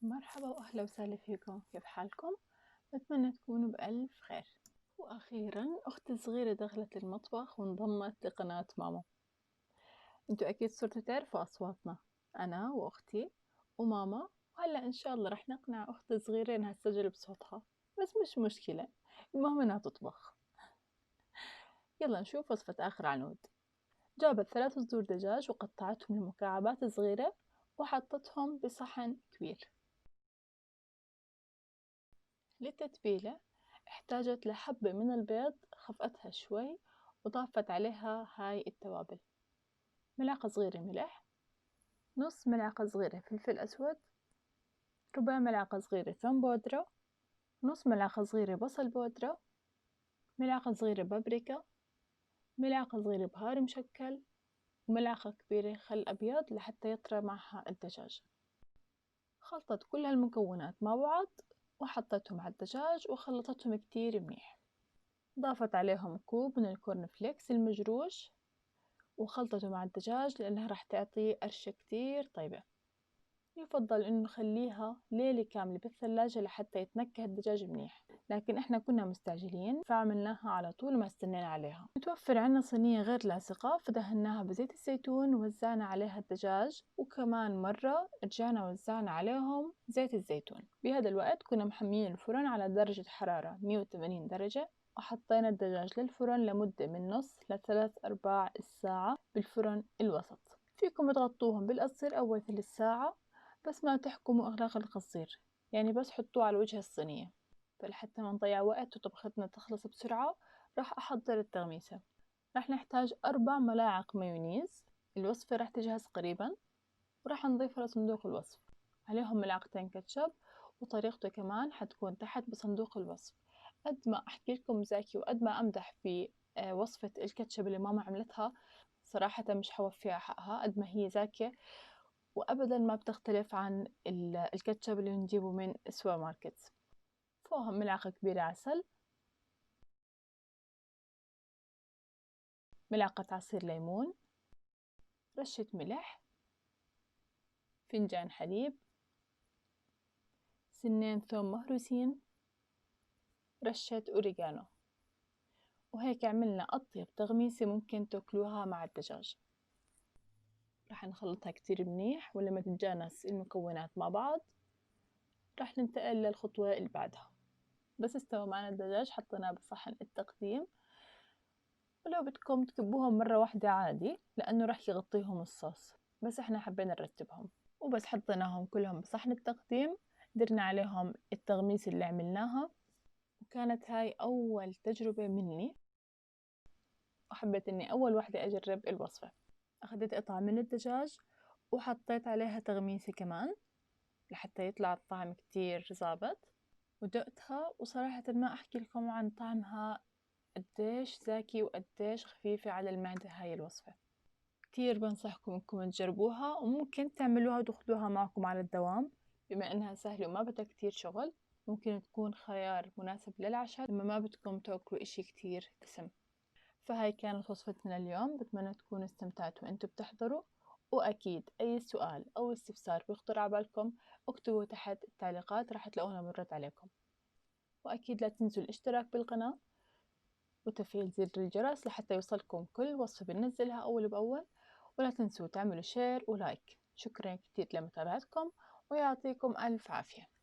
مرحبا وأهلا وسهلا فيكم، كيف حالكم؟ أتمنى تكونوا بألف خير. وأخيرا أختي الصغيرة دخلت المطبخ وانضمت لقناة ماما. انتوا أكيد صرتوا تعرفوا أصواتنا، أنا وأختي وماما، وهلأ إن شاء الله رح نقنع أختي الصغيرة إنها تسجل بصوتها، بس مش مشكلة، المهم إنها تطبخ. يلا نشوف وصفة آخر عنود. جابت 3 صدور دجاج وقطعتهم لمكعبات صغيرة وحطتهم بصحن كبير. للتتبيلة احتاجت لحبة من البيض خفقتها شوي وضافت عليها هاي التوابل: ملعقة صغيرة ملح، نص ملعقة صغيرة فلفل أسود، ربع ملعقة صغيرة ثوم بودرة، نص ملعقة صغيرة بصل بودرة، ملعقة صغيرة بابريكا، ملعقة صغيرة بهار مشكل، وملعقة كبيرة خل أبيض لحتى يطرى معها الدجاج. خلطت كل هالمكونات مع بعض وحطتهم على الدجاج وخلطتهم كتير منيح. ضافت عليهم كوب من الكورن فليكس المجروش وخلطته مع الدجاج لأنها راح تعطي قرشة كتير طيبة. يفضل إنه نخليها ليلة كاملة بالثلاجة لحتى يتنكه الدجاج منيح، لكن إحنا كنا مستعجلين فعملناها على طول وما استنينا عليها. متوفر عنا صينية غير لاصقة فدهناها بزيت الزيتون ووزعنا عليها الدجاج، وكمان مرة رجعنا وزعنا عليهم زيت الزيتون. بهذا الوقت كنا محميين الفرن على درجة حرارة 180 درجة، وحطينا الدجاج للفرن لمدة من نص ل3/4 الساعة بالفرن الوسط. فيكم تغطوهم بالقصير أول 3 ساعة، بس ما تحكموا إغلاق القصير، يعني بس حطوه على وجه الصينية. فلحتى ما نضيع وقت وطبختنا تخلص بسرعة راح أحضر التغميسة. راح نحتاج 4 ملاعق مايونيز، الوصفة راح تجهز قريبا، وراح نضيفها لصندوق الوصف. عليهم ملعقتين كاتشب، وطريقته كمان حتكون تحت بصندوق الوصف. قد ما أحكي لكم زاكي وقد ما أمدح في وصفة الكاتشب اللي ماما عملتها، صراحة مش حوفيها حقها. قد ما هي زاكية وأبدا ما بتختلف عن الكاتشب اللي نجيبه من السوبر ماركت. فوقهم ملعقة كبيرة عسل، ملعقة عصير ليمون، رشة ملح، فنجان حليب، سنين ثوم مهروسين، رشة أوريجانو. وهيك عملنا أطيب تغميسة ممكن تاكلوها مع الدجاج. رح نخلطها كتير منيح، ولما تتجانس المكونات مع بعض رح ننتقل للخطوة اللي بعدها. بس استوى معنا الدجاج حطيناه بصحن التقديم، ولو بدكم تكبوهم مرة واحدة عادي لأنه رح يغطيهم الصوص، بس احنا حبينا نرتبهم. وبس حطيناهم كلهم بصحن التقديم، درنا عليهم التغميس اللي عملناها. وكانت هاي أول تجربة مني، وحبيت إني أول واحدة أجرب الوصفة. أخذت قطعة من الدجاج وحطيت عليها تغميسة كمان لحتى يطلع الطعم كتير ظابط، ودقتها وصراحة ما أحكي لكم عن طعمها قديش زاكي وقديش خفيفة على المعدة هاي الوصفة. كتير بنصحكم انكم تجربوها، وممكن تعملوها وتاخدوها معكم على الدوام بما انها سهلة وما بدها كتير شغل. ممكن تكون خيار مناسب للعشاء لما ما بدكم تاكلوا اشي كتير دسم. فهاي كانت وصفتنا اليوم، بتمنى تكونوا استمتعتوا وانتوا بتحضروا. واكيد اي سؤال او استفسار بيخطر على بالكم اكتبوا تحت التعليقات راح تلاقونا بنرد عليكم. واكيد لا تنسوا الاشتراك بالقناة وتفعيل زر الجرس لحتى يوصلكم كل وصفة بننزلها أول بأول. ولا تنسوا تعملوا شير ولايك. شكرا كتير لمتابعتكم ويعطيكم ألف عافية.